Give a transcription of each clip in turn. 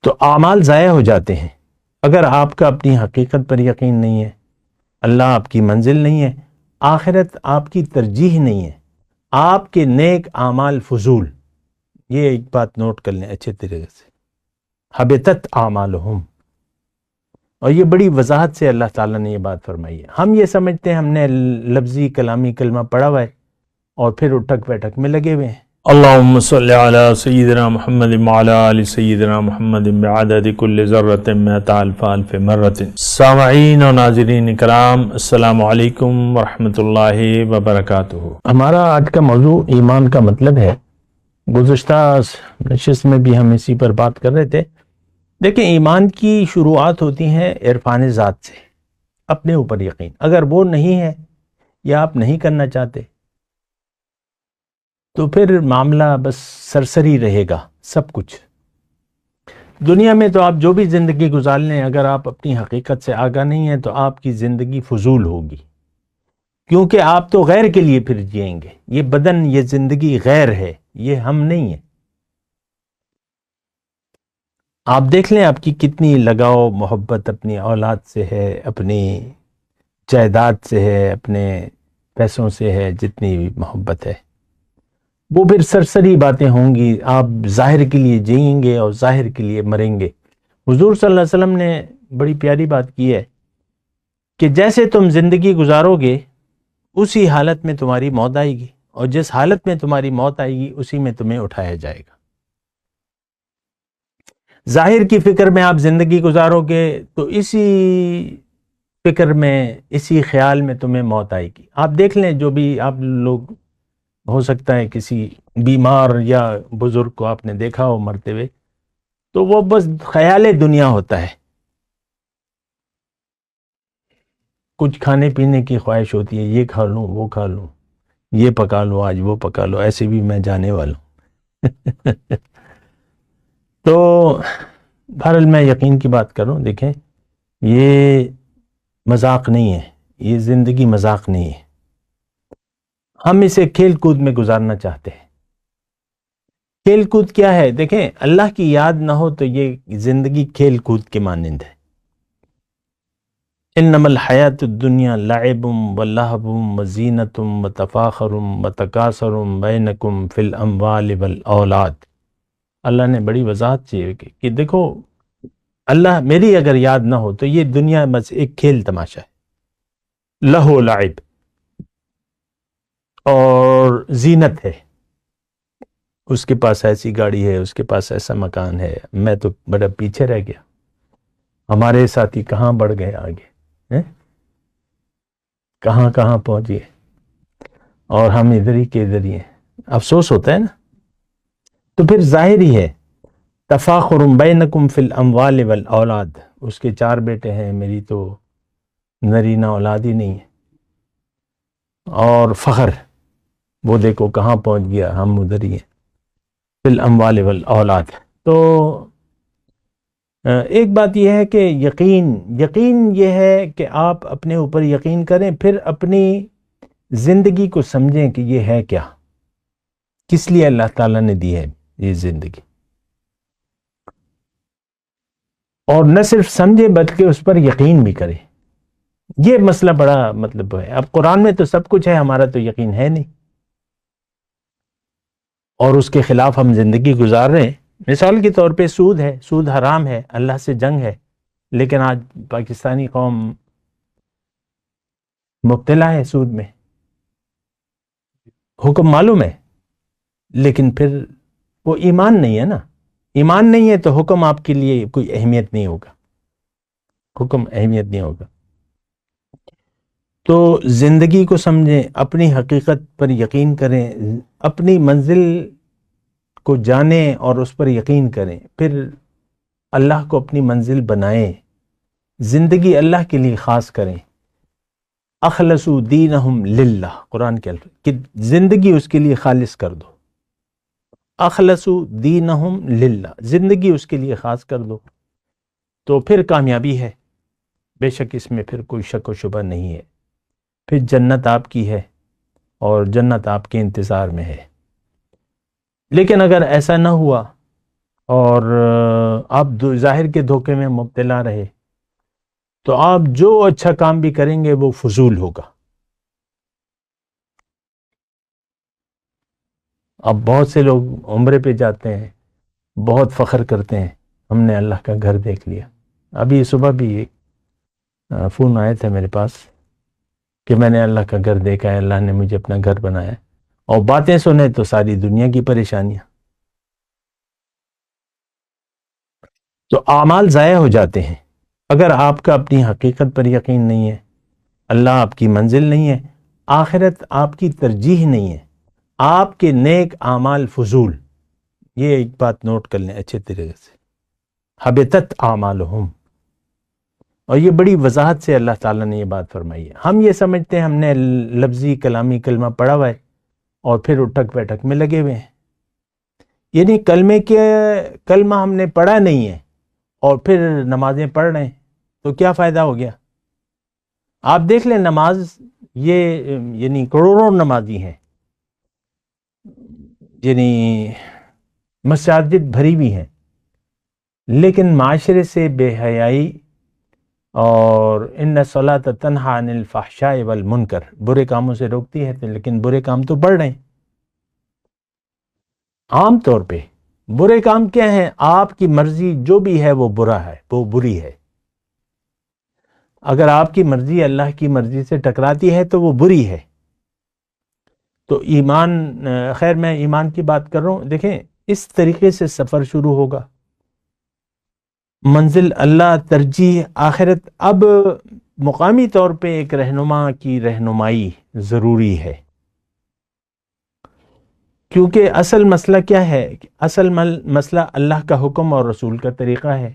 تو اعمال ضائع ہو جاتے ہیں اگر آپ کا اپنی حقیقت پر یقین نہیں ہے، اللہ آپ کی منزل نہیں ہے، آخرت آپ کی ترجیح نہیں ہے، آپ کے نیک اعمال فضول. یہ ایک بات نوٹ کر لیں اچھے طریقے سے، حبطت اعمالہم. اور یہ بڑی وضاحت سے اللہ تعالیٰ نے یہ بات فرمائی ہے. ہم یہ سمجھتے ہیں ہم نے لفظی کلامی کلمہ پڑھا ہوا ہے اور پھر اٹھک بیٹھک میں لگے ہوئے ہیں. اللہم صلی علی سیدنا محمد وعلی آل سیدنا محمد بعدد کل ذرۃ مئۃ الف الف مرۃ. سامعین و ناظرین کرام، السلام علیکم ورحمۃ اللہ وبرکاتہ. ہمارا آج کا موضوع ایمان کا مطلب ہے. گزشتہ نشست میں بھی ہم اسی پر بات کر رہے تھے. دیکھیں، ایمان کی شروعات ہوتی ہیں عرفان ذات سے، اپنے اوپر یقین. اگر وہ نہیں ہے یا آپ نہیں کرنا چاہتے تو پھر معاملہ بس سرسری رہے گا. سب کچھ دنیا میں تو آپ جو بھی زندگی گزار لیں، اگر آپ اپنی حقیقت سے آگاہ نہیں ہیں تو آپ کی زندگی فضول ہوگی، کیونکہ آپ تو غیر کے لیے پھر جئیں گے. یہ بدن، یہ زندگی غیر ہے، یہ ہم نہیں ہیں. آپ دیکھ لیں آپ کی کتنی لگاؤ محبت اپنی اولاد سے ہے، اپنی جائیداد سے ہے، اپنے پیسوں سے ہے. جتنی محبت ہے وہ پھر سرسری باتیں ہوں گی. آپ ظاہر کے لیے جئیں گے اور ظاہر کے لیے مریں گے. حضور صلی اللہ علیہ وسلم نے بڑی پیاری بات کی ہے کہ جیسے تم زندگی گزارو گے اسی حالت میں تمہاری موت آئے گی، اور جس حالت میں تمہاری موت آئے گی اسی میں تمہیں اٹھایا جائے گا. ظاہر کی فکر میں آپ زندگی گزارو گے تو اسی فکر میں، اسی خیال میں تمہیں موت آئے گی. آپ دیکھ لیں، جو بھی آپ لوگ، ہو سکتا ہے کسی بیمار یا بزرگ کو آپ نے دیکھا ہو مرتے ہوئے، تو وہ بس خیال دنیا ہوتا ہے. کچھ کھانے پینے کی خواہش ہوتی ہے، یہ کھا لوں، وہ کھا لوں، یہ پکا لوں، آج وہ پکا لوں، ایسے بھی میں جانے والا ہوں. تو بہرحال میں یقین کی بات کر رہا ہوں. دیکھیں، یہ مذاق نہیں ہے، یہ زندگی مذاق نہیں ہے. ہم اسے کھیل کود میں گزارنا چاہتے ہیں. کھیل کود کیا ہے؟ دیکھیں، اللہ کی یاد نہ ہو تو یہ زندگی کھیل کود کے مانند ہے. انما الحیات الدنیا لعب ولہو وزینۃ وتفاخر وتکاثر بینکم فی الاموال والاولاد. اللہ نے بڑی وضاحت سے کہ دیکھو، اللہ میری اگر یاد نہ ہو تو یہ دنیا بس ایک کھیل تماشا ہے، لہو لعب اور زینت ہے. اس کے پاس ایسی گاڑی ہے، اس کے پاس ایسا مکان ہے، میں تو بڑا پیچھے رہ گیا. ہمارے ساتھی کہاں بڑھ گئے آگے، کہاں کہاں پہنچ گئے، اور ہم ادھر ہی کے ادھر ہی ہیں. افسوس ہوتا ہے نا. تو پھر ظاہر ہی ہے، تفاخر بینکم فی الاموال والاولاد. اس کے 4 بیٹے ہیں، میری تو نرینہ اولاد ہی نہیں ہے. اور فخر، وہ دیکھو کہاں پہنچ گیا، ہم ادھر ہی ہیں. فی الاموال والاولاد. تو ایک بات یہ ہے کہ یقین یہ ہے کہ آپ اپنے اوپر یقین کریں، پھر اپنی زندگی کو سمجھیں کہ یہ ہے کیا، کس لیے اللہ تعالیٰ نے دی ہے یہ زندگی. اور نہ صرف سمجھے بلکہ اس پر یقین بھی کرے. یہ مسئلہ بڑا مطلب ہے. اب قرآن میں تو سب کچھ ہے، ہمارا تو یقین ہے نہیں، اور اس کے خلاف ہم زندگی گزار رہے ہیں. مثال کے طور پہ سود ہے، سود حرام ہے، اللہ سے جنگ ہے، لیکن آج پاکستانی قوم مبتلا ہے سود میں. حکم معلوم ہے، لیکن پھر وہ ایمان نہیں ہے نا. ایمان نہیں ہے تو حکم آپ کے لیے کوئی اہمیت نہیں ہوگا، حکم اہمیت نہیں ہوگا. تو زندگی کو سمجھیں، اپنی حقیقت پر یقین کریں، اپنی منزل کو جانیں اور اس پر یقین کریں، پھر اللہ کو اپنی منزل بنائیں، زندگی اللہ کے لیے خاص کریں. اخلصوا دینہم للہ، قرآن کے الفاظ کہ زندگی اس کے لیے خالص کر دو. اخلصوا دینہم للہ، زندگی اس کے لیے خاص کر دو، تو پھر کامیابی ہے. بے شک اس میں پھر کوئی شک و شبہ نہیں ہے. پھر جنت آپ کی ہے اور جنت آپ کے انتظار میں ہے. لیکن اگر ایسا نہ ہوا اور آپ ظاہر کے دھوکے میں مبتلا رہے تو آپ جو اچھا کام بھی کریں گے وہ فضول ہوگا. اب بہت سے لوگ عمرے پہ جاتے ہیں، بہت فخر کرتے ہیں ہم نے اللہ کا گھر دیکھ لیا. ابھی صبح بھی ایک فون آئے تھے میرے پاس کہ میں نے اللہ کا گھر دیکھا ہے، اللہ نے مجھے اپنا گھر بنایا، اور باتیں سنے تو ساری دنیا کی پریشانیاں. تو اعمال ضائع ہو جاتے ہیں اگر آپ کا اپنی حقیقت پر یقین نہیں ہے، اللہ آپ کی منزل نہیں ہے، آخرت آپ کی ترجیح نہیں ہے، آپ کے نیک اعمال فضول. یہ ایک بات نوٹ کر لیں اچھے طریقے سے، حبطت اعمالہم. اور یہ بڑی وضاحت سے اللہ تعالیٰ نے یہ بات فرمائی ہے. ہم یہ سمجھتے ہیں ہم نے لفظی کلامی کلمہ پڑھا ہوا ہے اور پھر اٹھک بیٹھک میں لگے ہوئے ہیں. یعنی کلمہ ہم نے پڑھا نہیں ہے اور پھر نمازیں پڑھ رہے ہیں تو کیا فائدہ ہو گیا؟ آپ دیکھ لیں نماز، یہ یعنی کروڑوں نمازی ہیں، یعنی مساجد بھری ہوئی ہیں، لیکن معاشرے سے بے حیائی اور ان الصلاۃ تنہی عن الفحشاء والمنکر، برے کاموں سے روکتی ہے لیکن برے کام تو بڑھ رہے ہیں. عام طور پہ برے کام کیا ہیں؟ آپ کی مرضی جو بھی ہے وہ برا ہے، وہ بری ہے. اگر آپ کی مرضی اللہ کی مرضی سے ٹکراتی ہے تو وہ بری ہے. تو ایمان، خیر میں ایمان کی بات کر رہا ہوں. دیکھیں اس طریقے سے سفر شروع ہوگا، منزل اللہ، ترجیح آخرت. اب مقامی طور پہ ایک رہنما کی رہنمائی ضروری ہے، کیونکہ اصل مسئلہ کیا ہے؟ اصل مسئلہ اللہ کا حکم اور رسول کا طریقہ ہے.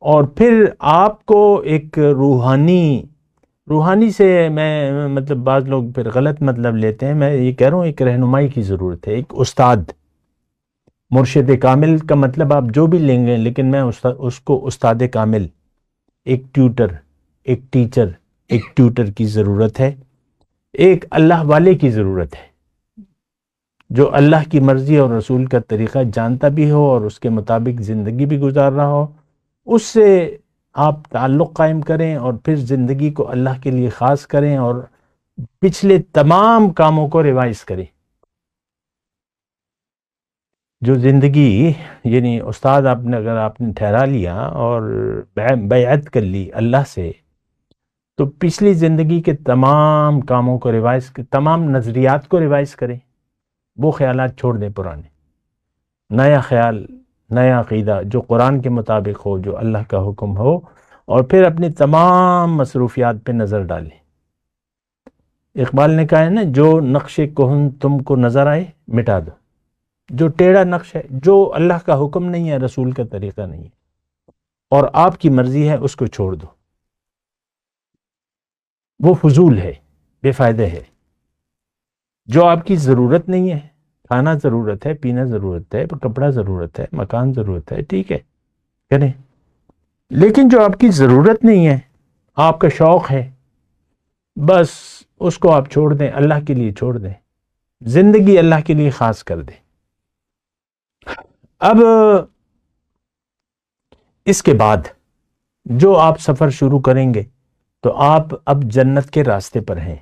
اور پھر آپ کو ایک روحانی سے میں مطلب بعض لوگ پھر غلط مطلب لیتے ہیں، میں یہ کہہ رہا ہوں ایک رہنمائی کی ضرورت ہے، ایک استاد. مرشد کامل کا مطلب آپ جو بھی لیں گے، لیکن میں اس کو استاد کامل، ایک ٹیوٹر کی ضرورت ہے. ایک اللہ والے کی ضرورت ہے جو اللہ کی مرضی اور رسول کا طریقہ جانتا بھی ہو اور اس کے مطابق زندگی بھی گزار رہا ہو. اس سے آپ تعلق قائم کریں اور پھر زندگی کو اللہ کے لیے خاص کریں اور پچھلے تمام کاموں کو ریوائز کریں. جو زندگی یعنی استاد اگر آپ نے ٹھہرا لیا اور بیعت کر لی اللہ سے، تو پچھلی زندگی کے تمام کاموں کو ریوائز، تمام نظریات کو ریوائز کریں. وہ خیالات چھوڑ دیں پرانے، نیا خیال، نیا عقیدہ جو قرآن کے مطابق ہو، جو اللہ کا حکم ہو، اور پھر اپنی تمام مصروفیات پہ نظر ڈالیں. اقبال نے کہا ہے نا، جو نقش کہن تم کو نظر آئے مٹا دو. جو ٹیڑھا نقش ہے، جو اللہ کا حکم نہیں ہے، رسول کا طریقہ نہیں ہے اور آپ کی مرضی ہے، اس کو چھوڑ دو. وہ فضول ہے، بے فائدہ ہے. جو آپ کی ضرورت نہیں ہے، کھانا ضرورت ہے، پینا ضرورت ہے، کپڑا ضرورت ہے، مکان ضرورت ہے، ٹھیک ہے کریں. لیکن جو آپ کی ضرورت نہیں ہے، آپ کا شوق ہے، بس اس کو آپ چھوڑ دیں، اللہ کے لیے چھوڑ دیں، زندگی اللہ کے لیے خاص کر دیں. اب اس کے بعد جو آپ سفر شروع کریں گے تو آپ اب جنت کے راستے پر ہیں.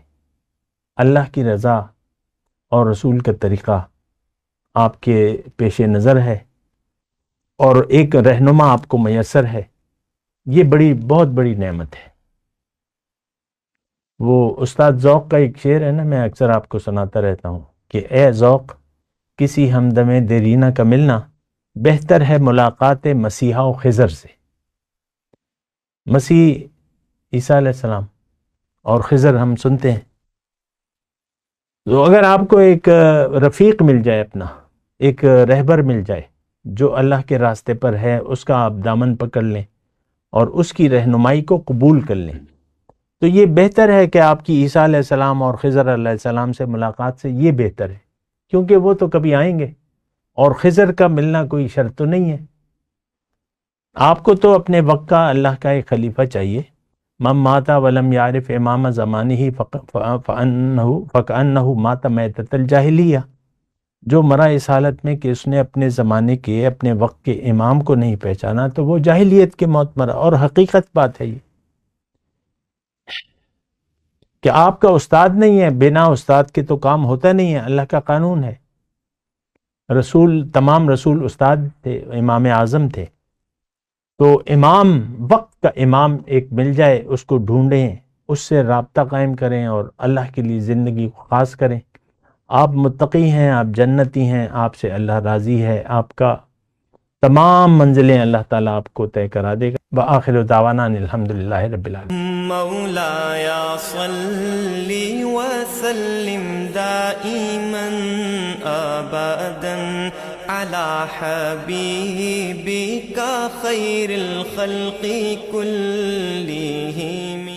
اللہ کی رضا اور رسول کا طریقہ آپ کے پیش نظر ہے اور ایک رہنما آپ کو میسر ہے. یہ بہت بڑی نعمت ہے. وہ استاد ذوق کا ایک شعر ہے نا، میں اکثر آپ کو سناتا رہتا ہوں کہ اے ذوق، کسی ہمدم دیرینہ کا ملنا بہتر ہے ملاقات مسیحا و خضر سے. مسیح عیسیٰ علیہ السلام اور خضر ہم سنتے ہیں. تو اگر آپ کو ایک رفیق مل جائے، اپنا ایک رہبر مل جائے جو اللہ کے راستے پر ہے، اس کا آپ دامن پکڑ لیں اور اس کی رہنمائی کو قبول کر لیں، تو یہ بہتر ہے کہ آپ کی عیسیٰ علیہ السلام اور خضر علیہ السلام سے ملاقات سے یہ بہتر ہے، کیونکہ وہ تو کبھی آئیں گے اور خضر کا ملنا کوئی شرط تو نہیں ہے. آپ کو تو اپنے وقت کا اللہ کا ایک خلیفہ چاہیے. من مات ولم یعرف امام زمانہ فکأنہ مات میتۃ الجاہلیہ. جو مرا اس حالت میں کہ اس نے اپنے زمانے کے اپنے وقت کے امام کو نہیں پہچانا تو وہ جاہلیت کے موت مرا. اور حقیقت بات ہے یہ کہ آپ کا استاد نہیں ہے، بنا استاد کے تو کام ہوتا نہیں ہے، اللہ کا قانون ہے. تمام رسول استاد تھے، امام اعظم تھے. تو امام، وقت کا امام ایک مل جائے، اس کو ڈھونڈیں، اس سے رابطہ قائم کریں اور اللہ کے لیے زندگی کو خاص کریں. آپ متقی ہیں، آپ جنتی ہیں، آپ سے اللہ راضی ہے، آپ کا تمام منزلیں اللہ تعالیٰ آپ کو طے کرا دے گا. وآخر دعوانا ان الحمدللہ رب العالمین. مولاي صل وسلم دائما ابدا على حبيبك خير الخلق كلهم.